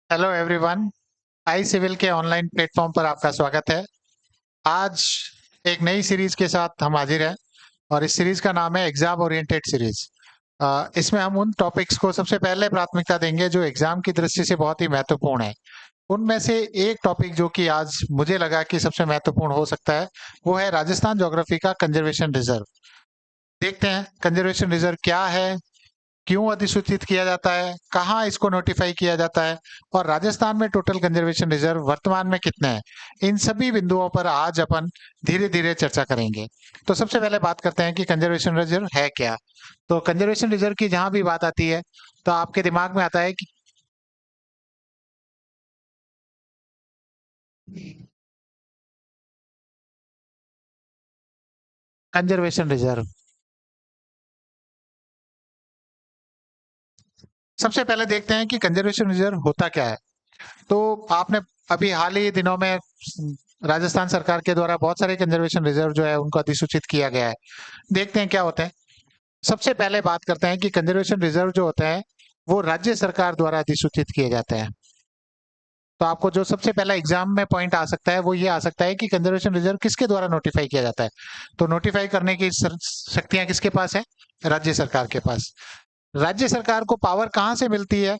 Hello everyone. I civil के online platform पर आपका स्वागत है। आज एक नई सीरीज के साथ हम हाजिर हैं और इस सीरीज का नाम है एग्जाम ओरिएंटेड सीरीज। इसमें हम उन टॉपिक्स को सबसे पहले प्राथमिकता देंगे जो एग्जाम की दृष्टि से बहुत ही महत्वपूर्ण है। उनमें से एक टॉपिक जो कि आज मुझे लगा कि सबसे महत्वपूर्ण हो सकता है वो है राजस्थान ज्योग्राफी का कंजर्वेशन रिजर्व। देखते हैं कंजर्वेशन रिजर्व क्या है, क्यों अधिसूचित किया जाता है, कहाँ इसको नोटिफाई किया जाता है और राजस्थान में टोटल कंजर्वेशन रिजर्व वर्तमान में कितने हैं। इन सभी बिंदुओं पर आज अपन धीरे धीरे चर्चा करेंगे। तो सबसे पहले बात करते हैं कि कंजर्वेशन रिजर्व है क्या। तो कंजर्वेशन रिजर्व की जहां भी बात आती है तो आपके दिमाग में आता है कि कंजर्वेशन रिजर्व सबसे पहले देखते हैं कि कंजर्वेशन रिजर्व होता क्या है। तो आपने अभी हाल ही दिनों में राजस्थान सरकार के द्वारा बहुत सारे कंजर्वेशन रिजर्व जो है उनको अधिसूचित किया गया है। देखते हैं क्या होते हैं। सबसे पहले बात करते हैं कि कंजर्वेशन रिजर्व जो होता है वो राज्य सरकार द्वारा अधिसूचित किए जाते हैं। तो आपको जो सबसे पहला एग्जाम में पॉइंट आ सकता है वो ये आ सकता है कि कंजर्वेशन रिजर्व किसके द्वारा नोटिफाई किया जाता है। तो नोटिफाई करने की शक्तियां किसके पास है? राज्य सरकार के पास। राज्य सरकार को पावर कहाँ से मिलती है?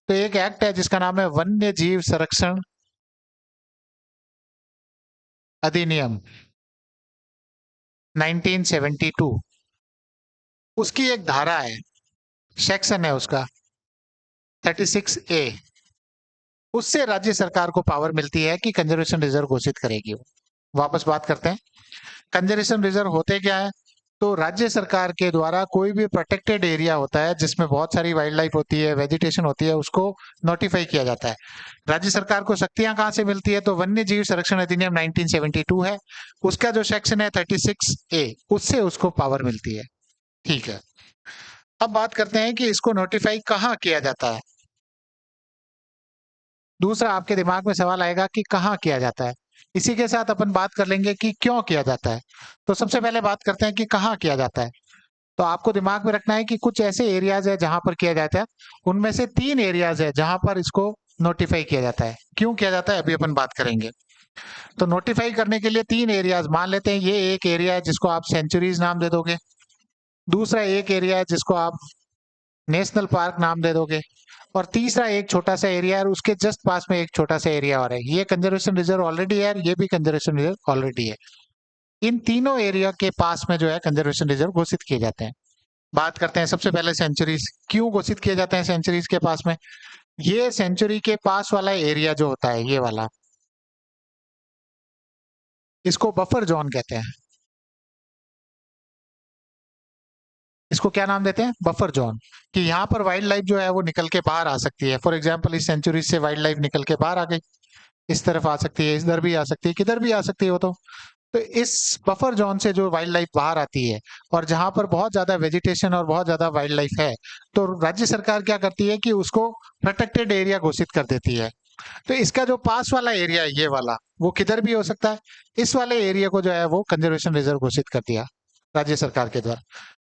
तो एक एक्ट है जिसका नाम है वन्य जीव संरक्षण अधिनियम 1972। उसकी एक धारा है, सेक्शन है उसका 36A। उससे राज्य सरकार को पावर मिलती है कि कंजर्वेशन रिजर्व घोषित करेगी वो। वापस बात करते हैं कंजर्वेशन रिजर्व होते क्या है। तो राज्य सरकार के द्वारा कोई भी प्रोटेक्टेड एरिया होता है जिसमें बहुत सारी वाइल्ड लाइफ होती है, वेजिटेशन होती है, उसको नोटिफाई किया जाता है। राज्य सरकार को शक्तियां कहाँ से मिलती है? तो वन्य जीव संरक्षण अधिनियम 1972 है, उसका जो सेक्शन है 36A, उससे उसको पावर मिलती है। ठीक है। अब बात करते हैं कि इसको नोटिफाई कहाँ किया जाता है। दूसरा आपके दिमाग में सवाल आएगा कि कहाँ किया जाता है। इसी के साथ अपन बात कर लेंगे कि क्यों किया जाता है। तो सबसे पहले बात करते हैं कि कहाँ किया जाता है। तो आपको दिमाग में रखना है कि कुछ ऐसे एरियाज है जहां पर किया जाता है। उनमें से 3 एरियाज है जहां पर इसको नोटिफाई किया जाता है। क्यों किया जाता है अभी अपन बात करेंगे। तो नोटिफाई करने के लिए 3 एरियाज मान लेते हैं। ये एक एरिया है जिसको आप सेंचुरीज नाम दे दोगे। दूसरा एक एरिया है जिसको आप नेशनल पार्क नाम दे दोगे। और तीसरा एक छोटा सा एरिया है और उसके जस्ट पास में एक छोटा सा एरिया और है। ये कंजर्वेशन रिजर्व ऑलरेडी है और ये भी कंजर्वेशन रिजर्व ऑलरेडी है। इन तीनों एरिया के पास में जो है कंजर्वेशन रिजर्व घोषित किए जाते हैं। बात करते हैं सबसे पहले सेंचुरीज क्यों घोषित किए जाते हैं सेंचुरीज के पास में। ये सेंचुरी के पास वाला एरिया जो होता है ये वाला, इसको बफर जोन कहते हैं। इसको क्या नाम देते हैं? Buffer zone. कि यहाँ पर वाइल्ड लाइफ जो है वो निकल के बाहर आ सकती है। फॉर एग्जाम्पल इस सेंचुरी से वाइल्ड लाइफ निकल के बाहर आ गई, इस तरफ आ सकती है, इधर भी आ सकती है, किधर भी आ सकती है वो तो इस बफर जोन से जो वाइल्ड लाइफ बाहर आती है और जहां पर बहुत ज्यादा वेजिटेशन और बहुत ज्यादा वाइल्ड लाइफ है, तो राज्य सरकार क्या करती है कि उसको प्रोटेक्टेड एरिया घोषित कर देती है। तो इसका जो पास वाला एरिया है ये वाला, वो किधर भी हो सकता है। इस वाले एरिया को जो है वो कंजर्वेशन रिजर्व घोषित कर दिया राज्य सरकार के द्वारा।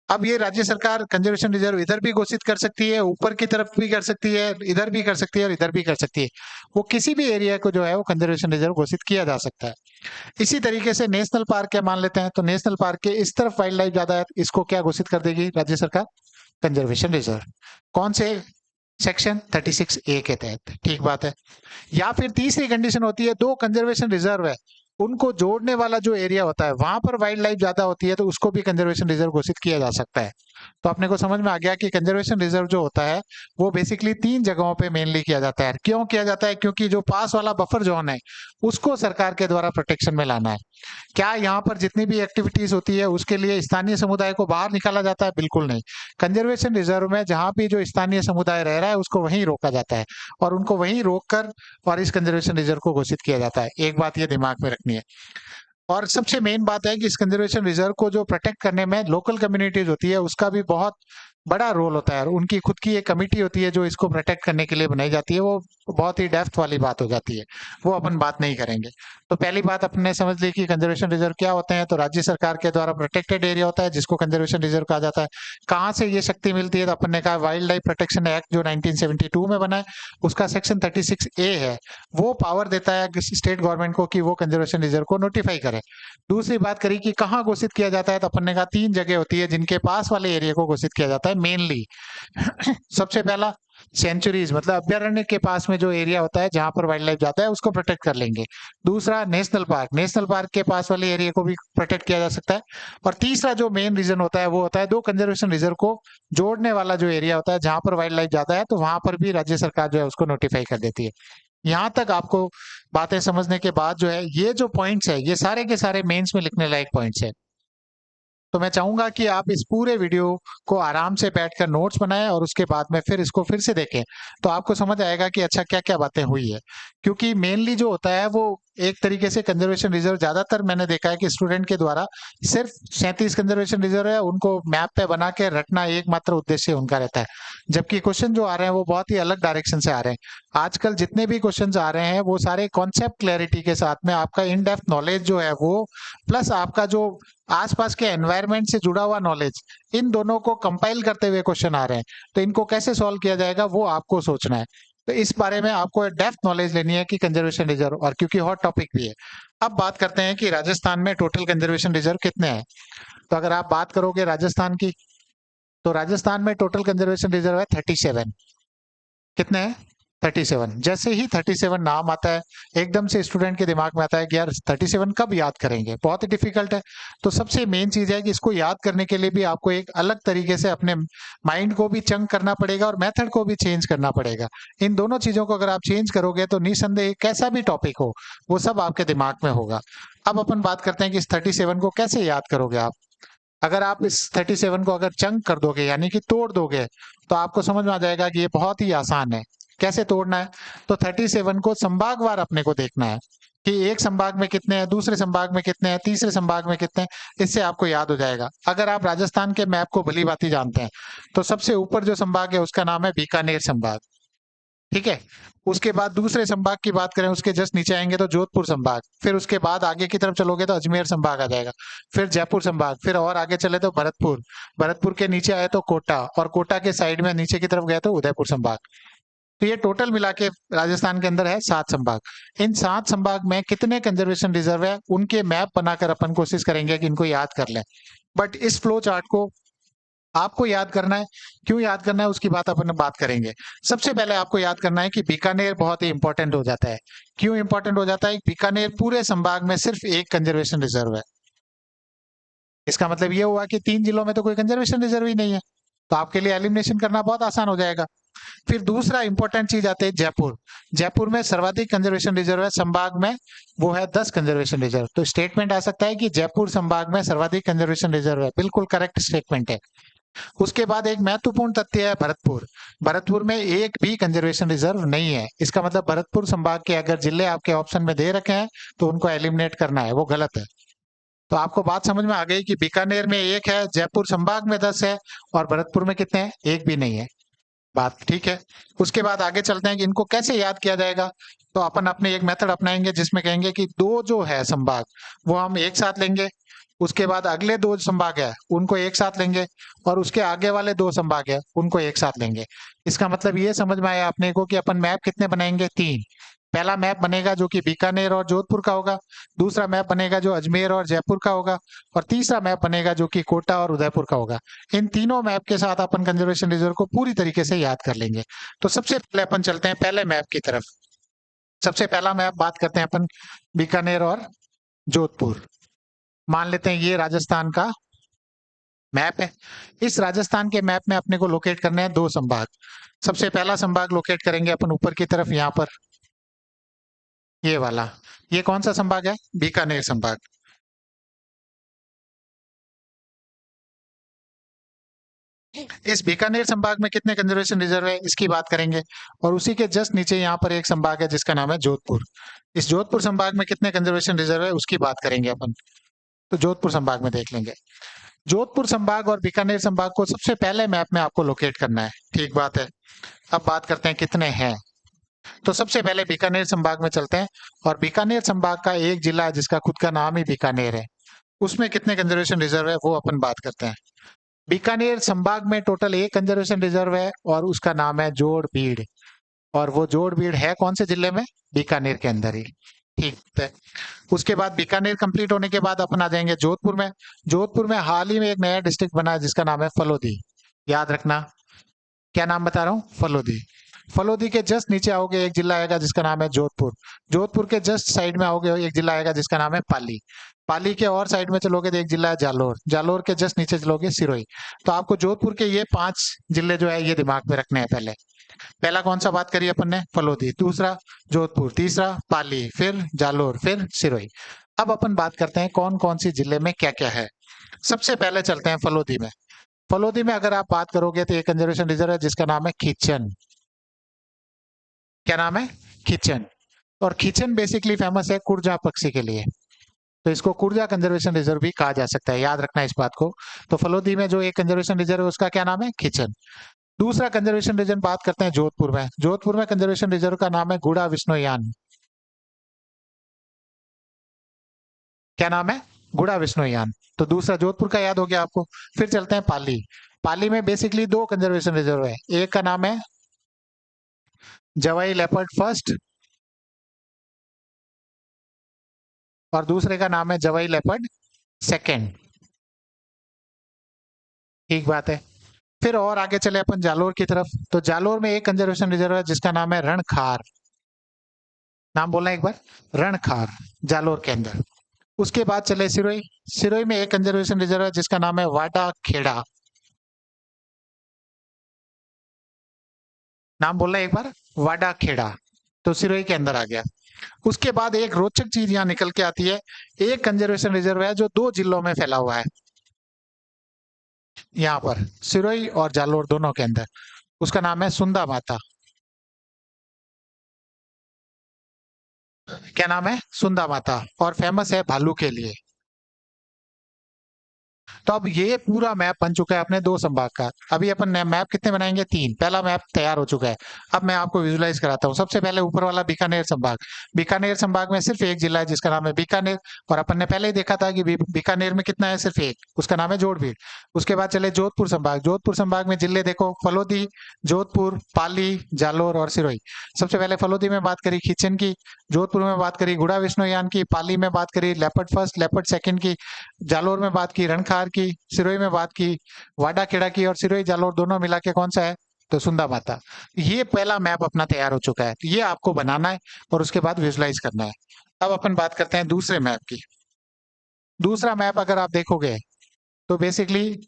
अब ये राज्य सरकार कंजर्वेशन रिजर्व इधर भी घोषित कर सकती है, ऊपर की तरफ भी कर सकती है, इधर भी कर सकती है और इधर भी कर सकती है। वो किसी भी एरिया को जो है वो कंजर्वेशन रिजर्व घोषित किया जा सकता है। इसी तरीके से नेशनल पार्क क्या मान लेते हैं। तो नेशनल पार्क के इस तरफ वाइल्ड लाइफ ज्यादा है, इसको क्या घोषित कर देगी राज्य सरकार? Conservation reserve. कौन से? सेक्शन 36A के तहत। ठीक बात है। या फिर तीसरी कंडीशन होती है, दो कंजर्वेशन रिजर्व है, उनको जोड़ने वाला जो एरिया होता है वहां पर वाइल्ड लाइफ ज्यादा होती है तो उसको भी कंजर्वेशन रिजर्व घोषित किया जा सकता है। तो अपने को समझ में आ गया कि कंजर्वेशन रिजर्व जो होता है वो बेसिकली 3 जगहों पे मेनली किया जाता है। क्यों किया जाता है? क्योंकि जो पास वाला बफर जोन है उसको सरकार के द्वारा प्रोटेक्शन में लाना है। क्या यहाँ पर जितनी भी एक्टिविटीज होती है उसके लिए स्थानीय समुदाय को बाहर निकाला जाता है? बिल्कुल नहीं। कंजर्वेशन रिजर्व में जहां भी जो स्थानीय समुदाय रह रहा है उसको वहीं रोका जाता है और उनको वहीं रोककर और इस कंजर्वेशन रिजर्व को घोषित किया जाता है। एक बात ये दिमाग में रखनी है। और सबसे मेन बात है कि इस कंजर्वेशन रिजर्व को जो प्रोटेक्ट करने में लोकल कम्युनिटीज होती है उसका भी बहुत बड़ा रोल होता है और उनकी खुद की एक कमेटी होती है जो इसको प्रोटेक्ट करने के लिए बनाई जाती है। वो बहुत ही डेप्थ वाली बात हो जाती है, वो अपन बात नहीं करेंगे। तो पहली बात अपने समझ ली कि कंजर्वेशन रिजर्व क्या होते हैं। तो राज्य सरकार के द्वारा प्रोटेक्टेड एरिया होता है जिसको कंजर्वेशन रिजर्व कहा जाता है। कहाँ से ये शक्ति मिलती है? तो अपन ने कहा वाइल्ड लाइफ प्रोटेक्शन एक्ट जो 1972 में बना है, उसका सेक्शन 36A है, वो पावर देता है स्टेट गवर्नमेंट को कि वो कंजर्वेशन रिजर्व को नोटिफाई करे। दूसरी बात करी कि कहाँ घोषित किया जाता है, तो अपन ने कहा 3 जगह होती है जिनके पास वाले एरिया को घोषित किया जाता है मेनली। सबसे पहला सेंचुरीज, मतलब अभ्यारण्य के पास में जो एरिया होता है जहां पर वाइल्ड लाइफ जाता है उसको प्रोटेक्ट कर लेंगे। दूसरा नेशनल पार्क, नेशनल पार्क के पास वाले एरिया को भी प्रोटेक्ट किया जा सकता है। और तीसरा जो मेन रीजन होता है वो होता है दो कंजर्वेशन रिजर्व को जोड़ने वाला जो एरिया होता है जहां पर वाइल्ड लाइफ जाता है, तो वहां पर भी राज्य सरकार जो है उसको नोटिफाई कर देती है। यहाँ तक आपको बातें समझने के बाद जो है ये जो पॉइंट्स है ये सारे के सारे मेंस में लिखने लायक पॉइंट्स है। तो मैं चाहूंगा कि आप इस पूरे वीडियो को आराम से बैठकर नोट्स बनाएं और उसके बाद में फिर इसको फिर से देखें, तो आपको समझ आएगा कि अच्छा क्या क्या बातें हुई है। क्योंकि मेनली जो होता है वो एक तरीके से कंजर्वेशन रिजर्व, ज्यादातर मैंने देखा है कि स्टूडेंट के द्वारा सिर्फ 37 कंजर्वेशन रिजर्व है उनको मैप पे बना के रटना एकमात्र उद्देश्य उनका रहता है। जबकि क्वेश्चन जो आ रहे हैं वो बहुत ही अलग डायरेक्शन से आ रहे हैं। आजकल जितने भी क्वेश्चन आ रहे हैं वो सारे कॉन्सेप्ट क्लैरिटी के साथ में आपका इन डेप्थ नॉलेज जो है वो, प्लस आपका जो आसपास के एनवायरनमेंट से जुड़ा हुआ नॉलेज, इन दोनों को कंपाइल करते हुए क्वेश्चन आ रहे हैं। तो इनको कैसे सॉल्व किया जाएगा वो आपको सोचना है। तो इस बारे में आपको डेप्थ नॉलेज लेनी है कि कंजर्वेशन रिजर्व, और क्योंकि हॉट टॉपिक भी है। अब बात करते हैं कि राजस्थान में टोटल कंजर्वेशन रिजर्व कितने हैं। तो अगर आप बात करोगे राजस्थान की, तो राजस्थान में टोटल कंजर्वेशन रिजर्व है 37। कितने हैं? 37। जैसे ही 37 नाम आता है एकदम से स्टूडेंट के दिमाग में आता है कि यार 37 कब याद करेंगे, बहुत ही डिफिकल्ट है। तो सबसे मेन चीज है कि इसको याद करने के लिए भी आपको एक अलग तरीके से अपने माइंड को भी चंक करना पड़ेगा और मेथड को भी चेंज करना पड़ेगा। इन दोनों चीजों को अगर आप चेंज करोगे तो निसंदेह कैसा भी टॉपिक हो वो सब आपके दिमाग में होगा। अब अपन बात करते हैं कि इस 37 को कैसे याद करोगे आप। अगर आप इस 37 को अगर चंक कर दोगे यानी कि तोड़ दोगे, तो आपको समझ में आ जाएगा कि ये बहुत ही आसान है। कैसे तोड़ना है? तो 37 को संभागवार अपने को देखना है कि एक संभाग में कितने हैं, दूसरे संभाग में कितने हैं, तीसरे संभाग में कितने हैं। इससे आपको याद हो जाएगा। अगर आप राजस्थान के मैप को भली भांति जानते हैं तो सबसे ऊपर जो संभाग है उसका नाम है बीकानेर संभाग। ठीक है। उसके बाद दूसरे संभाग की बात करें, उसके जस्ट नीचे आएंगे तो जोधपुर संभाग, फिर उसके बाद आगे की तरफ चलोगे तो अजमेर संभाग आ जाएगा, फिर जयपुर संभाग, फिर और आगे चले तो भरतपुर, भरतपुर के नीचे आए तो कोटा, और कोटा के साइड में नीचे की तरफ गए तो उदयपुर संभाग। तो ये टोटल मिला के राजस्थान के अंदर है 7 संभाग। इन 7 संभाग में कितने कंजर्वेशन रिजर्व है उनके मैप बनाकर अपन कोशिश करेंगे कि इनको याद कर लें। बट इस फ्लो चार्ट को आपको याद करना है। क्यों याद करना है उसकी बात अपन बात करेंगे। सबसे पहले आपको याद करना है कि बीकानेर बहुत ही इंपॉर्टेंट हो जाता है। क्यों इंपॉर्टेंट हो जाता है? बीकानेर पूरे संभाग में सिर्फ एक कंजर्वेशन रिजर्व है। इसका मतलब ये हुआ कि 3 जिलों में तो कोई कंजर्वेशन रिजर्व ही नहीं है, तो आपके लिए एलिमिनेशन करना बहुत आसान हो जाएगा। फिर दूसरा इंपॉर्टेंट चीज आते हैं जयपुर। जयपुर में सर्वाधिक कंजर्वेशन रिजर्व है संभाग में, वो है 10 कंजर्वेशन रिजर्व। तो स्टेटमेंट आ सकता है कि जयपुर संभाग में सर्वाधिक कंजर्वेशन रिजर्व है, बिल्कुल करेक्ट स्टेटमेंट है। उसके बाद एक महत्वपूर्ण तथ्य है भरतपुर। भरतपुर में एक भी कंजर्वेशन रिजर्व नहीं है। इसका मतलब भरतपुर संभाग के अगर जिले आपके ऑप्शन में दे रखे हैं तो उनको एलिमिनेट करना है, वो गलत है। तो आपको बात समझ में आ गई कि बीकानेर में एक है, जयपुर संभाग में 10 है, और भरतपुर में कितने हैं? एक भी नहीं है। बात ठीक है। उसके बाद आगे चलते हैं कि इनको कैसे याद किया जाएगा। तो अपन अपने एक मेथड अपनाएंगे जिसमें कहेंगे कि दो जो है संभाग वो हम एक साथ लेंगे, उसके बाद अगले दो संभाग है उनको एक साथ लेंगे, और उसके आगे वाले दो संभाग है उनको एक साथ लेंगे। इसका मतलब ये समझ में आया अपने को कि अपन मैप कितने बनाएंगे? 3। पहला मैप बनेगा जो कि बीकानेर और जोधपुर का होगा, दूसरा मैप बनेगा जो अजमेर और जयपुर का होगा, और तीसरा मैप बनेगा जो कि कोटा और उदयपुर का होगा। इन तीनों मैप के साथ अपन कंजर्वेशन रिजर्व को पूरी तरीके से याद कर लेंगे। तो सबसे पहले अपन चलते हैं पहले मैप की तरफ। सबसे पहला मैप बात करते हैं अपन बीकानेर और जोधपुर। मान लेते हैं ये राजस्थान का मैप है। इस राजस्थान के मैप में अपने को लोकेट करने हैं 2 संभाग। सबसे पहला संभाग लोकेट करेंगे अपन ऊपर की तरफ, यहाँ पर ये वाला। ये कौन सा संभाग है? बीकानेर संभाग। इस बीकानेर संभाग में कितने कंजर्वेशन रिजर्व है इसकी बात करेंगे, और उसी के जस्ट नीचे यहाँ पर एक संभाग है जिसका नाम है जोधपुर। इस जोधपुर संभाग में कितने कंजर्वेशन रिजर्व है उसकी बात करेंगे अपन। तो जोधपुर संभाग में देख लेंगे। जोधपुर संभाग और बीकानेर संभाग को सबसे पहले मैप में आपको लोकेट करना है, ठीक बात है। अब बात करते हैं कितने हैं। तो सबसे पहले बीकानेर संभाग में चलते हैं, और बीकानेर संभाग का एक जिला है जिसका खुद का नाम ही बीकानेर है, उसमें कितने कंजर्वेशन रिजर्व है वो अपन बात करते हैं। बीकानेर संभाग में टोटल एक कंजर्वेशन रिजर्व है और उसका नाम है जोड़बीड़, और वो जोड़बीड़ है कौन से जिले में? बीकानेर के अंदर ही। ठीक है। उसके बाद बीकानेर कंप्लीट होने के बाद अपन आ जाएंगे जोधपुर में। जोधपुर में हाल ही में एक नया डिस्ट्रिक्ट बना है जिसका नाम है फलोदी। याद रखना, क्या नाम बता रहा हूँ? फलोदी। फलोदी के जस्ट नीचे आओगे एक जिला आएगा जिसका नाम है जोधपुर। जोधपुर के जस्ट साइड में आओगे एक जिला आएगा जिसका नाम है पाली। पाली के और साइड में चलोगे तो एक जिला है जालोर। जालोर के जस्ट नीचे चलोगे सिरोही। तो आपको जोधपुर के ये 5 जिले जो है ये दिमाग में रखने हैं। पहले पहला कौन सा बात करी अपन ने? फलोदी। दूसरा जोधपुर, तीसरा पाली, फिर जालोर, फिर सिरोही। अब अपन बात करते हैं कौन कौन सी जिले में क्या क्या है। सबसे पहले चलते हैं फलोदी में। फलोदी में अगर आप बात करोगे तो एक कंजर्वेशन रिजर्व है जिसका नाम है खीचन। क्या नाम है? खीचन। और खीचन बेसिकली फेमस है कुरजा पक्षी के लिए, तो इसको कुरजा कंजर्वेशन रिजर्व भी कहा जा सकता है। याद रखना इस बात को। तो फलोदी में जो एक कंजर्वेशन रिजर्व है उसका क्या नाम है? खीचन। दूसरा कंजर्वेशन रिजर्व बात करते हैं जोधपुर में। जोधपुर में कंजर्वेशन रिजर्व का नाम है गुड़ा विष्णुयान। क्या नाम है? गुड़ा विष्णुयान। तो दूसरा जोधपुर का याद हो गया आपको। फिर चलते हैं पाली। पाली में बेसिकली 2 कंजर्वेशन रिजर्व है। एक का नाम है जवाई लेपर्ड फर्स्ट, और दूसरे का नाम है जवाई लेपर्ड सेकेंड। ठीक बात है। फिर और आगे चले अपन जालोर की तरफ। तो जालोर में एक कंजर्वेशन रिजर्व है जिसका नाम है रणखार। नाम बोलना एक बार, रणखार, जालोर के अंदर। उसके बाद चले सिरोही। सिरोही में एक कंजर्वेशन रिजर्व है जिसका नाम है वाडा खेड़ा। नाम बोलना एक बार, वाडा खेड़ा। तो सिरोही के अंदर आ गया। उसके बाद एक रोचक चीज यहाँ निकल के आती है। एक कंजर्वेशन रिजर्व है जो 2 जिलों में फैला हुआ है, यहाँ पर सिरोही और जालोर दोनों के अंदर। उसका नाम है सुंदा माता। क्या नाम है? सुंदा माता। और फेमस है भालू के लिए। तो अब ये पूरा मैप बन चुका है अपने 2 संभाग का। अभी अपन ने मैप कितने बनाएंगे? 3। पहला मैप तैयार हो चुका है। अब मैं आपको विजुलाइज कराता हूँ। सबसे पहले ऊपर वाला बीकानेर संभाग। बीकानेर संभाग में सिर्फ एक जिला है जिसका नाम है बीकानेर, और अपन ने पहले ही देखा था कि बीकानेर में कितना है? सिर्फ एक, उसका नाम है जोड़बीड़। उसके बाद चले जोधपुर संभाग। जोधपुर संभाग में जिले देखो, फलोदी, जोधपुर, पाली, जालोर और सिरोही। सबसे पहले फलोदी में बात करी खीचन की, जोधपुर में बात करी गुड़ा विष्णुयान की, पाली में बात करी लेपर्ड फर्स्ट लेपर्ड सेकंड की, जालोर में बात की रणखार की, सिरोही में बात की वाडा खेड़ा की, और सिरोही जालोर दोनों मिला के कौन सा है? तो सुंदा माता। ये पहला मैप अपना तैयार हो चुका है। तो ये आपको बनाना है और उसके बाद विजुलाइज करना है। अब अपन बात करते हैं दूसरे मैप की। दूसरा मैप अगर आप देखोगे तो बेसिकली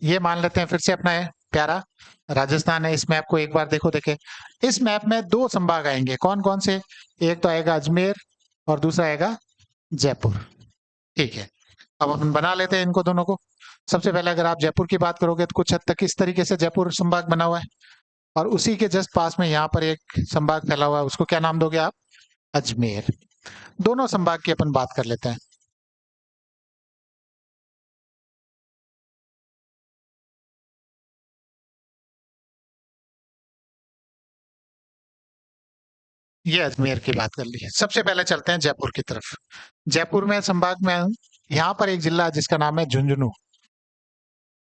ये मान लेते हैं फिर से अपना है प्यारा राजस्थान है। इस मैप को एक बार देखो, देखे इस मैप में 2 संभाग आएंगे। कौन कौन से? एक तो आएगा अजमेर और दूसरा आएगा जयपुर। ठीक है। अब अपन बना लेते हैं इनको दोनों को। सबसे पहले अगर आप जयपुर की बात करोगे तो कुछ हद तक इस तरीके से जयपुर संभाग बना हुआ है, और उसी के जस्ट पास में यहाँ पर एक संभाग फैला हुआ है, उसको क्या नाम दोगे आप? अजमेर। दोनों संभाग की अपन बात कर लेते हैं। ये अजमेर की बात कर ली है। सबसे पहले चलते हैं जयपुर की तरफ। जयपुर में संभाग में यहाँ पर एक जिला है जिसका नाम है झुंझुनू।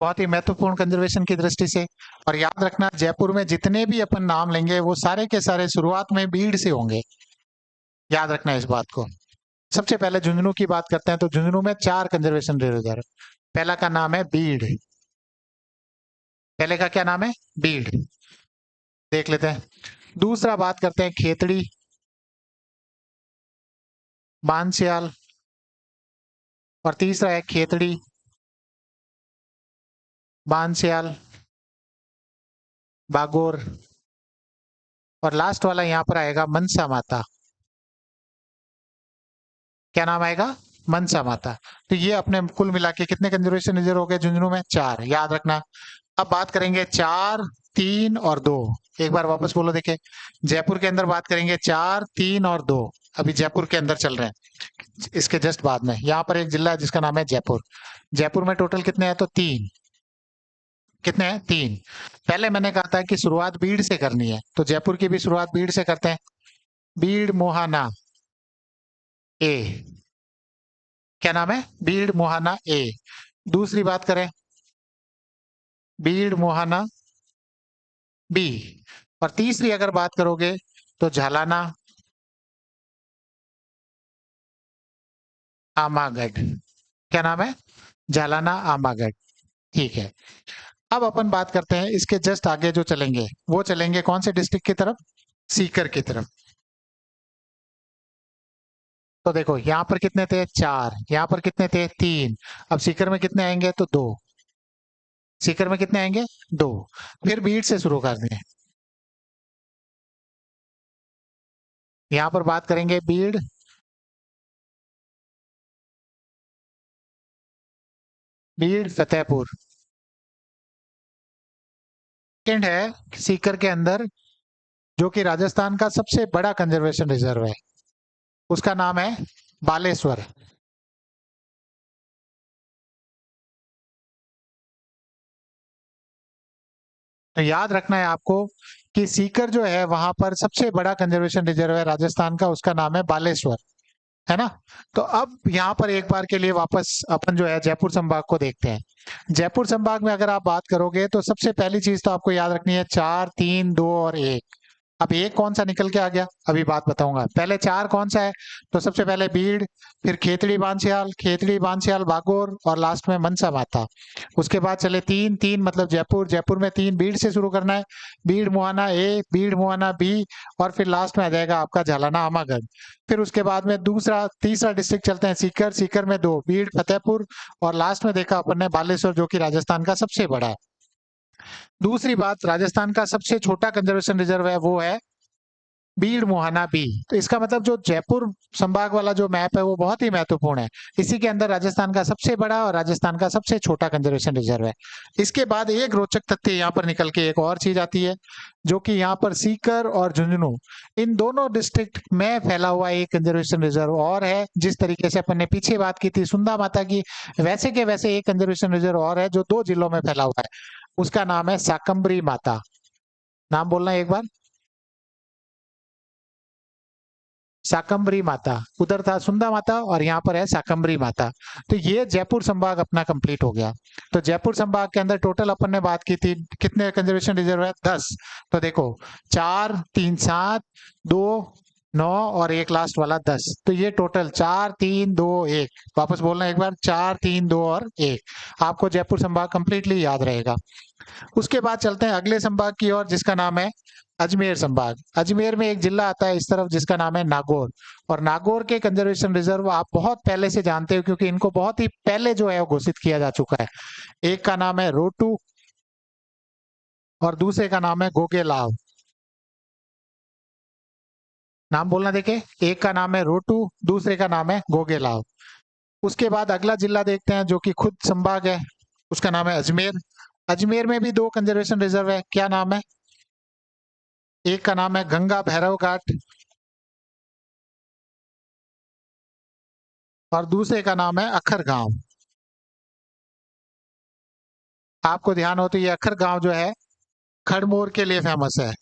बहुत ही महत्वपूर्ण कंजर्वेशन की दृष्टि से। और याद रखना, जयपुर में जितने भी अपन नाम लेंगे वो सारे के सारे शुरुआत में बीड़ से होंगे। याद रखना इस बात को। सबसे पहले झुंझुनू की बात करते हैं। तो झुंझुनू में 4 कंजर्वेशन रिजर्व। पहला का नाम है बीड़। पहले का क्या नाम है? बीड़। देख लेते हैं। दूसरा बात करते हैं खेतड़ी, बानसियाल, और तीसरा है खेतड़ी, बानसियाल, बागोर, और लास्ट वाला यहाँ पर आएगा मनसा माता। क्या नाम आएगा? मनसा माता। तो ये अपने कुल मिला के कितने कंजर्वेशन रिजर्व हो गए झुंझुनू में? 4। याद रखना। अब बात करेंगे 4, 3 और 2। एक बार वापस बोलो देखे। जयपुर के अंदर बात करेंगे 4, 3 और 2। अभी जयपुर के अंदर चल रहे हैं। इसके जस्ट बाद में यहाँ पर एक जिला है जिसका नाम है जयपुर। जयपुर में टोटल कितने हैं? तो 3। कितने हैं? 3। पहले मैंने कहा था कि शुरुआत बीड़ से करनी है, तो जयपुर की भी शुरुआत बीड़ से करते हैं। बीड़ मुहाना ए। क्या नाम है? बीड़ मुहाना ए। दूसरी बात करें, बीड़ मुहाना बी। और तीसरी अगर बात करोगे तो झालाना आमागढ़। क्या नाम है? झालाना आमागढ़। ठीक है। अब अपन बात करते हैं इसके जस्ट आगे जो चलेंगे, वो चलेंगे कौन से डिस्ट्रिक्ट की तरफ? सीकर की तरफ। तो देखो यहाँ पर कितने थे? 4। यहाँ पर कितने थे? 3। अब सीकर में कितने आएंगे? तो 2। सीकर में कितने आएंगे? 2। फिर बीड़ से शुरू कर दें। यहाँ पर बात करेंगे बीड़, बीड़ फतेहपुर। सेकंड है सीकर के अंदर, जो कि राजस्थान का सबसे बड़ा कंजर्वेशन रिजर्व है, उसका नाम है बालेश्वर। तो याद रखना है आपको कि सीकर जो है वहां पर सबसे बड़ा कंजर्वेशन रिजर्व है राजस्थान का, उसका नाम है बालेश्वर। है ना? तो अब यहाँ पर एक बार के लिए वापस अपन जो है जयपुर संभाग को देखते हैं। जयपुर संभाग में अगर आप बात करोगे तो सबसे पहली चीज तो आपको याद रखनी है 4, 3, 2 और 1। अब एक कौन सा निकल के आ गया, अभी बात बताऊंगा। पहले 4 कौन सा है? तो सबसे पहले बीड़, फिर खेतड़ी बांसियाल, खेतड़ी बांसियाल बागोर और लास्ट में मनसा माता। उसके बाद चले 3, 3 मतलब जयपुर, जयपुर में 3 बीड़ से शुरू करना है। बीड़ मुहाना ए, बीड़ मुहाना बी, और फिर लास्ट में आ जाएगा आपका झालाना आमागढ़। फिर उसके बाद में दूसरा तीसरा डिस्ट्रिक्ट चलते हैं सीकर, सीकर में 2 बीड़ फतेहपुर, और लास्ट में देखा अपन ने बालेश्वर, जो कि राजस्थान का सबसे बड़ा है। दूसरी बात, राजस्थान का सबसे छोटा कंजर्वेशन रिजर्व है वो है बीड़ मुहाना बी। तो इसका मतलब जो जयपुर संभाग वाला जो मैप है वो बहुत ही महत्वपूर्ण है। इसी के अंदर राजस्थान का सबसे बड़ा और राजस्थान का सबसे छोटा कंजर्वेशन रिजर्व है। इसके बाद एक रोचक तथ्य यहाँ पर निकल के एक और चीज आती है, जो कि यहाँ पर सीकर और झुंझुनू, इन दोनों डिस्ट्रिक्ट में फैला हुआ एक कंजर्वेशन रिजर्व और है। जिस तरीके से अपन ने पीछे बात की थी सुंदा माता की, वैसे के वैसे एक कंजर्वेशन रिजर्व और है जो 2 जिलों में फैला हुआ है। उसका नाम है साकम्बरी माता। नाम बोलना एक बार। शाकंभरी माता। उधर था सुंदा माता और यहाँ पर है शाकंभरी माता। तो ये जयपुर संभाग अपना कंप्लीट हो गया। तो जयपुर संभाग के अंदर टोटल अपन ने बात की थी कितने कंजर्वेशन रिजर्व है? 10। तो देखो 4, 3, 7, 2, 9 और एक लास्ट वाला 10। तो ये टोटल 4, 3, 2, 1। वापस बोलना एक बार, 4, 3, 2 और 1। आपको जयपुर संभाग कंप्लीटली याद रहेगा। उसके बाद चलते हैं अगले संभाग की ओर, जिसका नाम है अजमेर संभाग। अजमेर में एक जिला आता है इस तरफ जिसका नाम है नागौर। और नागौर के कंजर्वेशन रिजर्व आप बहुत पहले से जानते हो, क्योंकि इनको बहुत ही पहले जो है वो घोषित किया जा चुका है। एक का नाम है रोटू और दूसरे का नाम है गोगेलाव। नाम बोलना देखे, एक का नाम है रोटू, दूसरे का नाम है गोगेलाव। उसके बाद अगला जिला देखते हैं जो कि खुद संभाग है, उसका नाम है अजमेर। अजमेर में भी 2 कंजर्वेशन रिजर्व है। क्या नाम है? एक का नाम है गंगा भैरव घाट और दूसरे का नाम है अखर गांव। आपको ध्यान हो तो ये अखर गांव जो है खड़मोर के लिए फेमस है।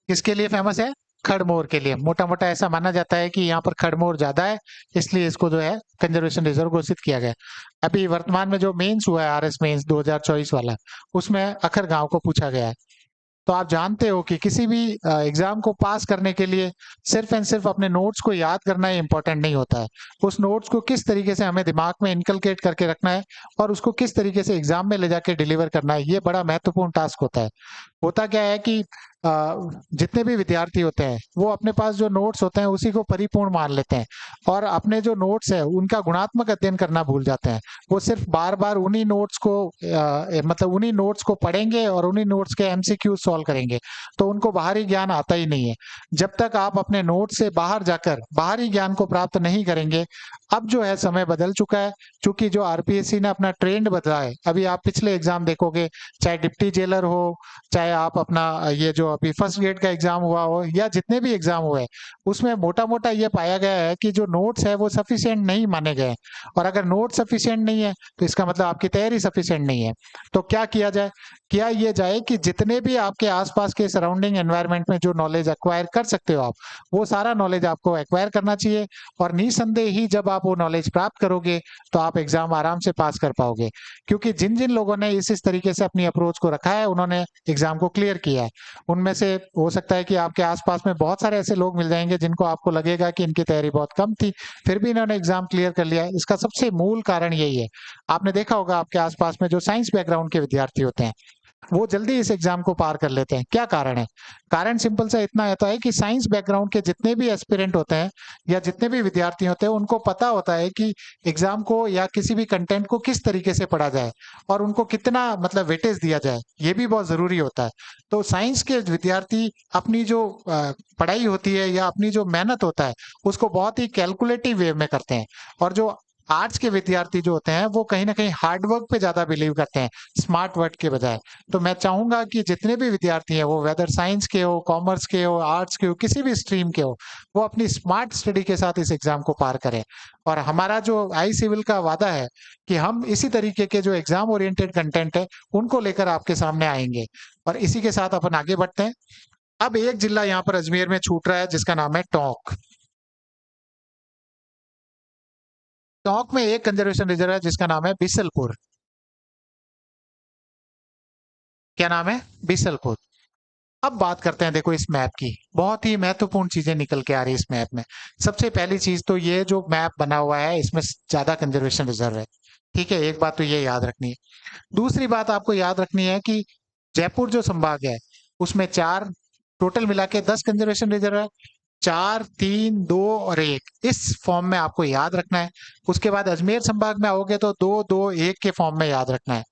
किसके लिए फेमस है? खड़मोर के लिए। मोटा मोटा ऐसा माना जाता है कि यहाँ पर खड़मोर ज्यादा है, इसलिए इसको जो है कंजर्वेशन रिजर्व घोषित किया गया है। अभी वर्तमान में जो मेंस हुआ है आरएस मेंस 2024 वाला, उसमें अखर गांव को पूछा गया है। तो आप जानते हो कि किसी भी एग्जाम को पास करने के लिए सिर्फ एंड सिर्फ अपने नोट्स को याद करना ही इंपॉर्टेंट नहीं होता है। उस नोट्स को किस तरीके से हमें दिमाग में इनकलकेट करके रखना है और उसको किस तरीके से एग्जाम में ले जाके डिलीवर करना है, ये बड़ा महत्वपूर्ण टास्क होता है। होता क्या है कि जितने भी विद्यार्थी होते हैं वो अपने पास जो नोट्स होते हैं उसी को परिपूर्ण मान लेते हैं, और अपने जो नोट्स है उनका गुणात्मक अध्ययन करना भूल जाते हैं। वो सिर्फ बार बार उन्हीं नोट्स को मतलब उन्हीं नोट्स को पढ़ेंगे और उन्हीं नोट्स के एमसीक्यू सॉल्व करेंगे, तो उनको बाहरी ज्ञान आता ही नहीं है। जब तक आप अपने नोट से बाहर जाकर बाहरी ज्ञान को प्राप्त नहीं करेंगे, अब जो है समय बदल चुका है। क्योंकि जो आरपीएससी ने अपना ट्रेंड बदला है, अभी आप पिछले एग्जाम देखोगे, चाहे डिप्टी जेलर हो, चाहे आप अपना ये जो अभी फर्स्ट ग्रेड का एग्जाम हुआ हो या जितने भी एग्जाम हुए, उसमें मोटा मोटा ये पाया गया है कि जो नोट्स है वो सफिशिएंट नहीं माने गए। और अगर नोट सफिशिएंट नहीं है तो इसका मतलब आपकी तैयारी सफिशिएंट नहीं है। तो क्या किया जाए? किया ये जाए कि जितने भी आपके आसपास के सराउंडिंग एनवायरनमेंट में जो नॉलेज एक्वायर कर सकते हो आप, वो सारा नॉलेज आपको एक्वायर करना चाहिए। और निसंदेह ही जब आप वो नॉलेज प्राप्त करोगे तो आप एग्जाम आराम से पास कर पाओगे। क्योंकि जिन जिन लोगों ने इस तरीके से अपनी अप्रोच को रखा है, उन्होंने एग्जाम को क्लियर किया है। उनमें से हो सकता है कि आपके आसपास में बहुत सारे ऐसे लोग मिल जाएंगे जिनको आपको लगेगा कि इनकी तैयारी बहुत कम थी, फिर भी इन्होंने एग्जाम क्लियर कर लिया है। इसका सबसे मूल कारण यही है। आपने देखा होगा आपके आसपास में जो साइंस बैकग्राउंड के विद्यार्थी होते हैं, वो जल्दी इस एग्जाम को पार कर लेते हैं। क्या कारण है? कारण सिंपल सा इतना होता है कि साइंस बैकग्राउंड के जितने भी एस्पिरेंट होते हैं या जितने भी विद्यार्थी होते हैं, उनको पता होता है कि एग्जाम को या किसी भी कंटेंट को किस तरीके से पढ़ा जाए और उनको कितना मतलब वेटेज दिया जाए, ये भी बहुत जरूरी होता है। तो साइंस के विद्यार्थी अपनी जो पढ़ाई होती है या अपनी जो मेहनत होता है, उसको बहुत ही कैलकुलेटिव वे में करते हैं। और जो आर्ट्स के विद्यार्थी जो होते हैं, वो कहीं ना कहीं हार्ड वर्क पे ज्यादा बिलीव करते हैं, स्मार्ट वर्क के बजाय। तो मैं चाहूंगा कि जितने भी विद्यार्थी हैं, वो वेदर साइंस के हो, कॉमर्स के हो, आर्ट्स के हो, किसी भी स्ट्रीम के हो, वो अपनी स्मार्ट स्टडी के साथ इस एग्जाम को पार करें। और हमारा जो आई सिविल का वादा है कि हम इसी तरीके के जो एग्जाम ओरिएंटेड कंटेंट है, उनको लेकर आपके सामने आएंगे। और इसी के साथ अपन आगे बढ़ते हैं। अब एक जिला यहाँ पर अजमेर में छूट रहा है, जिसका नाम है टोंक। टोंक में एक कंजर्वेशन रिजर्व है जिसका नाम है बिसलपुर। क्या नाम है? बिसलपुर। अब बात करते हैं, देखो इस मैप की बहुत ही महत्वपूर्ण चीजें निकल के आ रही है इस मैप में। सबसे पहली चीज तो ये जो मैप बना हुआ है, इसमें ज्यादा कंजर्वेशन रिजर्व है। ठीक है, एक बात तो ये याद रखनी है। दूसरी बात आपको याद रखनी है कि जयपुर जो संभाग है, उसमें चार, टोटल मिला के 10 कंजर्वेशन रिजर्व है। चार, तीन, दो और एक, इस फॉर्म में आपको याद रखना है। उसके बाद अजमेर संभाग में आओगे तो दो दो एक के फॉर्म में याद रखना है।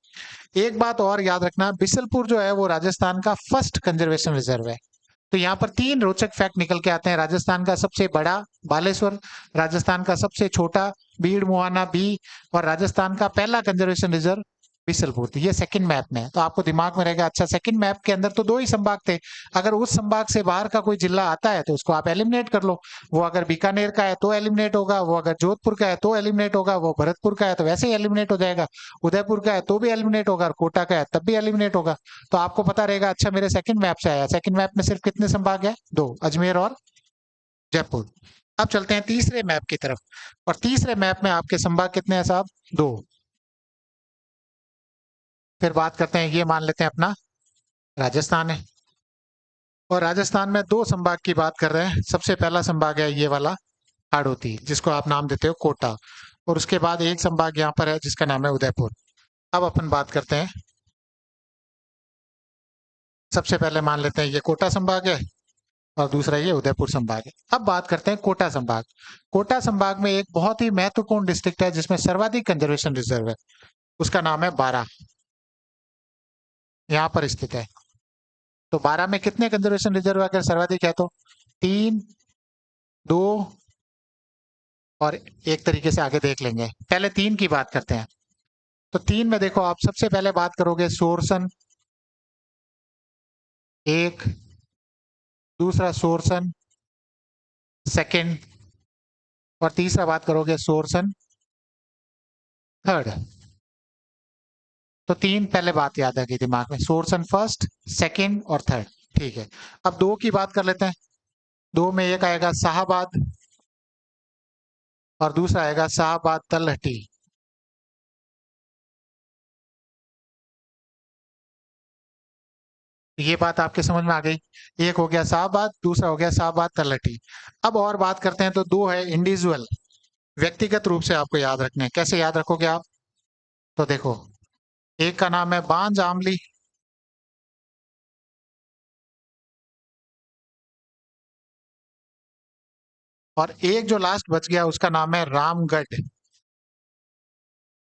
एक बात और याद रखना, बिसलपुर जो है वो राजस्थान का फर्स्ट कंजर्वेशन रिजर्व है। तो यहाँ पर तीन रोचक फैक्ट निकल के आते हैं। राजस्थान का सबसे बड़ा बालेश्वर, राजस्थान का सबसे छोटा बीड़ मुहाना बी, और राजस्थान का पहला कंजर्वेशन रिजर्व बिसलपुर। तो ये सेकंड मैप में है, तो आपको दिमाग में रहेगा अच्छा सेकंड मैप के अंदर तो दो ही संभाग थे, अगर उस संभाग से बाहर का कोई जिला आता है तो उसको आप एलिमिनेट कर लो। वो अगर बीकानेर का है तो एलिमिनेट होगा, वो अगर जोधपुर का है तो एलिमिनेट होगा, वो भरतपुर का है तो वैसे ही एलिमिनेट हो जाएगा, उदयपुर का है तो भी एलिमिनेट होगा, और कोटा का है तब भी एलिमिनेट होगा। तो आपको पता रहेगा अच्छा मेरे सेकंड मैप से आया। सेकंड मैप में सिर्फ कितने संभाग है? दो, अजमेर और जयपुर। अब चलते हैं तीसरे मैप की तरफ, और तीसरे मैप में आपके संभाग कितने हैं साहब? दो। फिर बात करते हैं, ये मान लेते हैं अपना राजस्थान है, और राजस्थान में दो संभाग की बात कर रहे हैं। सबसे पहला संभाग है ये वाला हाड़ौती, जिसको आप नाम देते हो कोटा, और उसके बाद एक संभाग यहाँ पर है जिसका नाम है उदयपुर। अब अपन बात करते हैं, सबसे पहले मान लेते हैं ये कोटा संभाग है और दूसरा ये उदयपुर संभाग है। अब बात करते हैं कोटा संभाग। कोटा संभाग में एक बहुत ही महत्वपूर्ण डिस्ट्रिक्ट है जिसमें सर्वाधिक कंजर्वेशन रिजर्व है, उसका नाम है बारा, यहाँ पर स्थित है। तो बारह में कितने कंजर्वेशन रिजर्व अगर सर्वाधिक है तो? तीन, दो और एक तरीके से आगे देख लेंगे। पहले तीन की बात करते हैं। तो तीन में देखो, आप सबसे पहले बात करोगे सोरसन, एक, दूसरा सोरसन सेकंड, और तीसरा बात करोगे सोरसन थर्ड। तो तीन पहले बात याद रखिए दिमाग में, सोरसन फर्स्ट, सेकंड और थर्ड। ठीक है, अब दो की बात कर लेते हैं। दो में एक आएगा शाहबाद और दूसरा आएगा शाहबाद तलहटी। ये बात आपके समझ में आ गई। एक हो गया शाहबाद, दूसरा हो गया शाहबाद तलहटी। अब और बात करते हैं, तो दो है इंडिविजुअल, व्यक्तिगत रूप से आपको याद रखने हैं। कैसे याद रखोगे आप? तो देखो, एक का नाम है बांज आमली, और एक जो लास्ट बच गया उसका नाम है रामगढ़,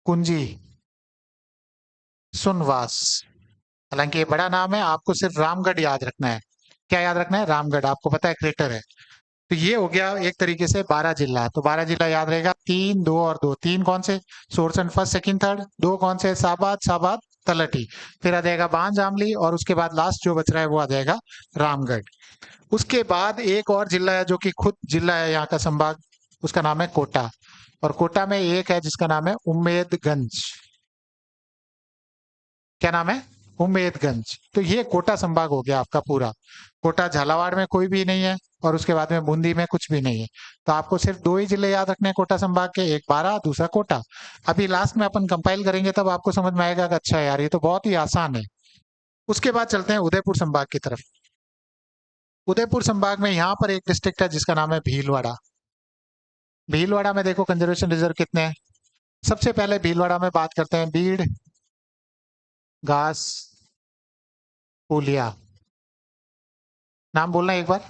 कुंजी, सुनवास। हालांकि ये बड़ा नाम है, आपको सिर्फ रामगढ़ याद रखना है। क्या याद रखना है? रामगढ़, आपको पता है क्रेटर है। तो ये हो गया एक तरीके से 12 जिला। तो 12 जिला याद रहेगा, तीन, दो और दो। तीन कौन से? Sorsan first second third. दो कौन से? शाहबाद, शाहबाद तलटी, फिर आ जाएगा बांज आमली, और उसके बाद लास्ट जो बच रहा है वो आ जाएगा रामगढ़। उसके बाद एक और जिला है जो कि खुद जिला है यहाँ का संभाग, उसका नाम है कोटा। और कोटा में एक है जिसका नाम है उम्मेदगंज। क्या नाम है? उम्मेदगंज। तो ये कोटा संभाग हो गया आपका पूरा। कोटा झालावाड़ में कोई भी नहीं है, और उसके बाद में बूंदी में कुछ भी नहीं है। तो आपको सिर्फ दो ही जिले याद रखने हैं कोटा संभाग के, एक बारां, दूसरा कोटा। अभी लास्ट में अपन कंपाइल करेंगे तब आपको समझ में आएगा कि अच्छा यार ये तो बहुत ही आसान है। उसके बाद चलते हैं उदयपुर संभाग की तरफ। उदयपुर संभाग में यहाँ पर एक डिस्ट्रिक्ट है जिसका नाम है भीलवाड़ा। भीलवाड़ा में देखो कंजर्वेशन रिजर्व कितने हैं। सबसे पहले भीलवाड़ा में बात करते हैं बीड़ घास फूलिया। नाम बोलना एक बार,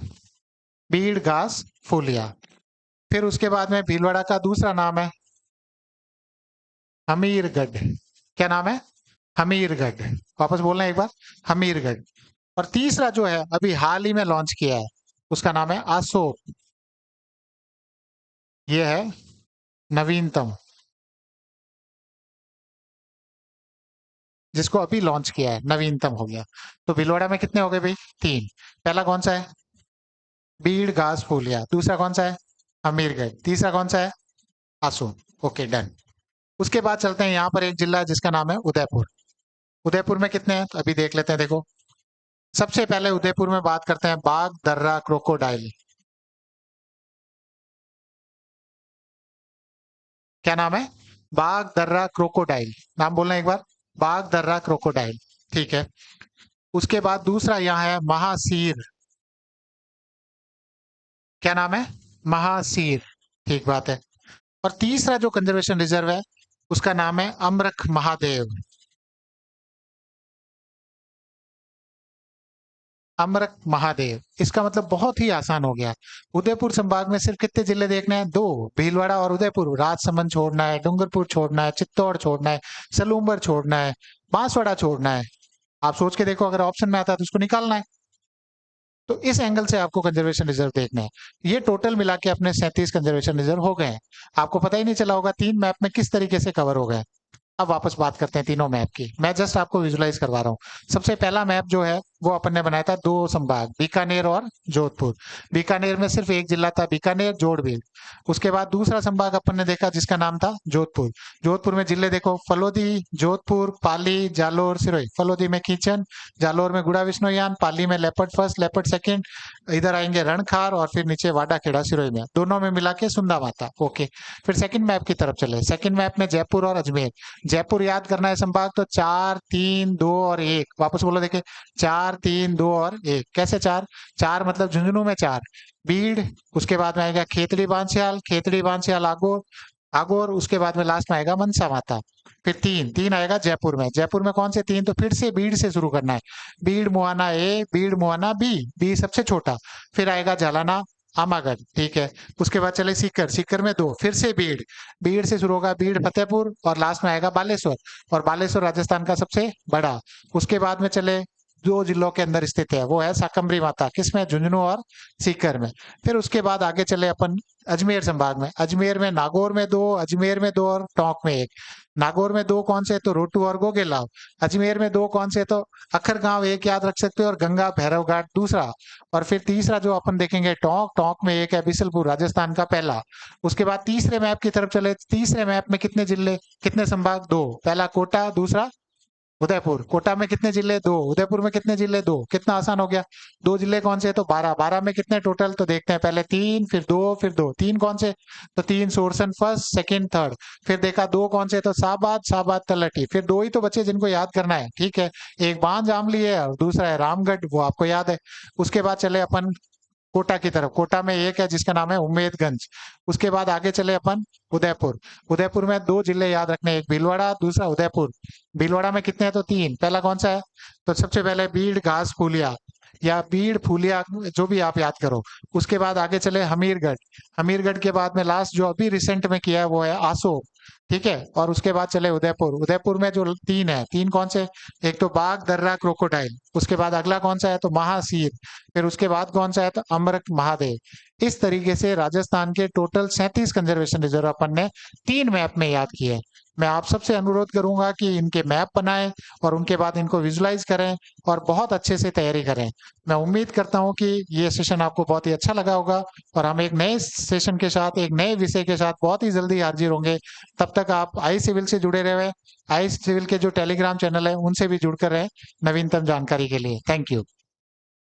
बीड़ घास फूलिया। फिर उसके बाद में भीलवाड़ा का दूसरा नाम है हमीरगढ़। क्या नाम है? हमीरगढ़। वापस बोलना एक बार, हमीरगढ़। और तीसरा जो है अभी हाल ही में लॉन्च किया है, उसका नाम है आसोप। ये है नवीनतम, जिसको अभी लॉन्च किया है, नवीनतम हो गया। तो भीलवाड़ा में कितने हो गए भाई? तीन। पहला कौन सा है? बीड़ घास फूलिया। दूसरा कौन सा है? हमीरगढ़। तीसरा कौन सा है? आसोप। Okay done. उसके बाद चलते हैं, यहाँ पर एक जिला है जिसका नाम है उदयपुर। उदयपुर में कितने हैं तो अभी देख लेते हैं। देखो, सबसे पहले उदयपुर में बात करते हैं बाघ दर्रा क्रोकोडाइल। क्या नाम है? बाघ दर्रा क्रोकोडाइल। नाम बोलना एक बार, बाघ दर्रा क्रोकोडाइल। ठीक है। उसके बाद दूसरा यहाँ है महासीर। क्या नाम है? महासीर। ठीक बात है। और तीसरा जो कंजर्वेशन रिजर्व है उसका नाम है अमरख महादेव। अमरक महादेव, इसका मतलब बहुत ही आसान हो गया। उदयपुर संभाग में सिर्फ कितने जिले देखने हैं? दो, भीलवाड़ा और उदयपुर। राजसमंद छोड़ना है, डूंगरपुर छोड़ना है, चित्तौड़ छोड़ना है, सलूम्बर छोड़ना है, बांसवाड़ा छोड़ना है। आप सोच के देखो, अगर ऑप्शन में आता है तो उसको निकालना है। तो इस एंगल से आपको कंजर्वेशन रिजर्व देखना है। ये टोटल मिला के अपने 37 कंजर्वेशन रिजर्व हो गए हैं। आपको पता ही नहीं चला होगा तीन मैप में किस तरीके से कवर हो गए। अब वापस बात करते हैं तीनों मैप की। मैं जस्ट आपको विजुलाइज करवा रहा हूँ। सबसे पहला मैप जो है वो अपन ने बनाया था दो संभाग, बीकानेर और जोधपुर। बीकानेर में सिर्फ एक जिला था, बीकानेर जोड़बीड़। उसके बाद दूसरा संभाग अपन ने देखा जिसका नाम था जोधपुर। जोधपुर में जिले देखो, फलोदी, जोधपुर, पाली, जालोर, सिरोही। फलोदी में कीचन, जालोर में गुड़ा विष्णुयान, पाली में लेपर्ड फर्स्ट, लेपर्ड सेकंड, इधर आएंगे रणखार, और फिर नीचे वाडा खेड़ा सिरोही में, दोनों में मिला के सुंदा माता। ओके। फिर सेकंड मैप की तरफ चले। सेकंड मैप में जयपुर और अजमेर। जयपुर याद करना है संभाग, तो 4 3 2 और 1। वापस बोलो, देखे, 4 3 2 और 1। कैसे चार? चार मतलब झुंझुनू में चार, बीड़, उसके बाद में आएगा खेतड़ी बांसियाल, खेतड़ी बांसियाल आगोर, आगोर, उसके बाद में लास्ट में आएगा मनसा माता। फिर तीन तीन आएगा जयपुर में। जयपुर में कौन से तीन? तो फिर से बीड़ से शुरू करना है। बीड़ मुहाना ए, बीड़ मुहाना बी, बी सबसे छोटा। फिर आएगा जालाना, आमागढ़। ठीक है। उसके बाद चले सीकर, सीकर में दो, फिर से बीड़, बीड़ से शुरू होगा, बीड़ फतेहपुर, और लास्ट में आएगा बालेश्वर। और बालेश्वर राजस्थान का सबसे बड़ा। उसके बाद में चले, दो जिलों के अंदर स्थित है, वो है साकम्बरी माता, किसमें? झुंझुनू और सीकर में। फिर उसके बाद आगे चले अपन अजमेर संभाग में। अजमेर में नागौर में दो, अजमेर में दो और टोंक में एक। नागौर में दो कौन से? तो रोटू और गोगेलाव। अजमेर में दो कौन से? तो अखर गांव एक याद रख सकते हो, और गंगा भैरव घाट दूसरा। और फिर तीसरा जो अपन देखेंगे टोंक, टोंक में एक है बिसलपुर, राजस्थान का पहला। उसके बाद तीसरे मैप की तरफ चले। तीसरे मैप में कितने जिले, कितने संभाग? दो, पहला कोटा, दूसरा उदयपुर। कोटा में कितने जिले? दो। उदयपुर में कितने जिले? दो। कितना आसान हो गया। दो जिले कौन से? तो 12। 12 में कितने टोटल? तो देखते हैं, पहले तीन, फिर दो, फिर दो। तीन कौन से? तो तीन सोरसन फर्स्ट, सेकंड, थर्ड। फिर देखा दो कौन से? तो साबाद, साबाद, तलटी। फिर दो ही तो बचे जिनको याद करना है। ठीक है। एक बांज आमली है और दूसरा है रामगढ़, वो आपको याद है। उसके बाद चले अपन कोटा की तरफ। कोटा में एक है जिसका नाम है उम्मेदगंज। उसके बाद आगे चले अपन उदयपुर। उदयपुर में दो जिले याद रखने, एक भीलवाड़ा, दूसरा उदयपुर। भीलवाड़ा में कितने हैं? तो तीन। पहला कौन सा है? तो सबसे पहले बीड़ घास फूलिया, या बीड़ फूलिया, जो भी आप याद करो। उसके बाद आगे चले हमीरगढ़। हमीरगढ़ के बाद में लास्ट जो अभी रिसेंट में किया है वो है आसो। ठीक है। और उसके बाद चले उदयपुर। उदयपुर में जो तीन है, तीन कौन से? एक तो बाघ दर्रा क्रोकोडाइल। उसके बाद अगला कौन सा है? तो महासीर। फिर उसके बाद कौन सा है? तो अमरक महादेव। इस तरीके से राजस्थान के टोटल 37 कंजर्वेशन रिजर्व अपन ने तीन मैप में याद किए हैं। मैं आप सबसे अनुरोध करूंगा कि इनके मैप बनाएं और उनके बाद इनको विजुलाइज करें और बहुत अच्छे से तैयारी करें। मैं उम्मीद करता हूं कि ये सेशन आपको बहुत ही अच्छा लगा होगा और हम एक नए सेशन के साथ, एक नए विषय के साथ बहुत ही जल्दी हाजिर होंगे। तब तक आप आई सिविल से जुड़े रहे। आई सिविल के जो टेलीग्राम चैनल है उनसे भी जुड़कर रहे नवीनतम जानकारी के लिए। Thank you.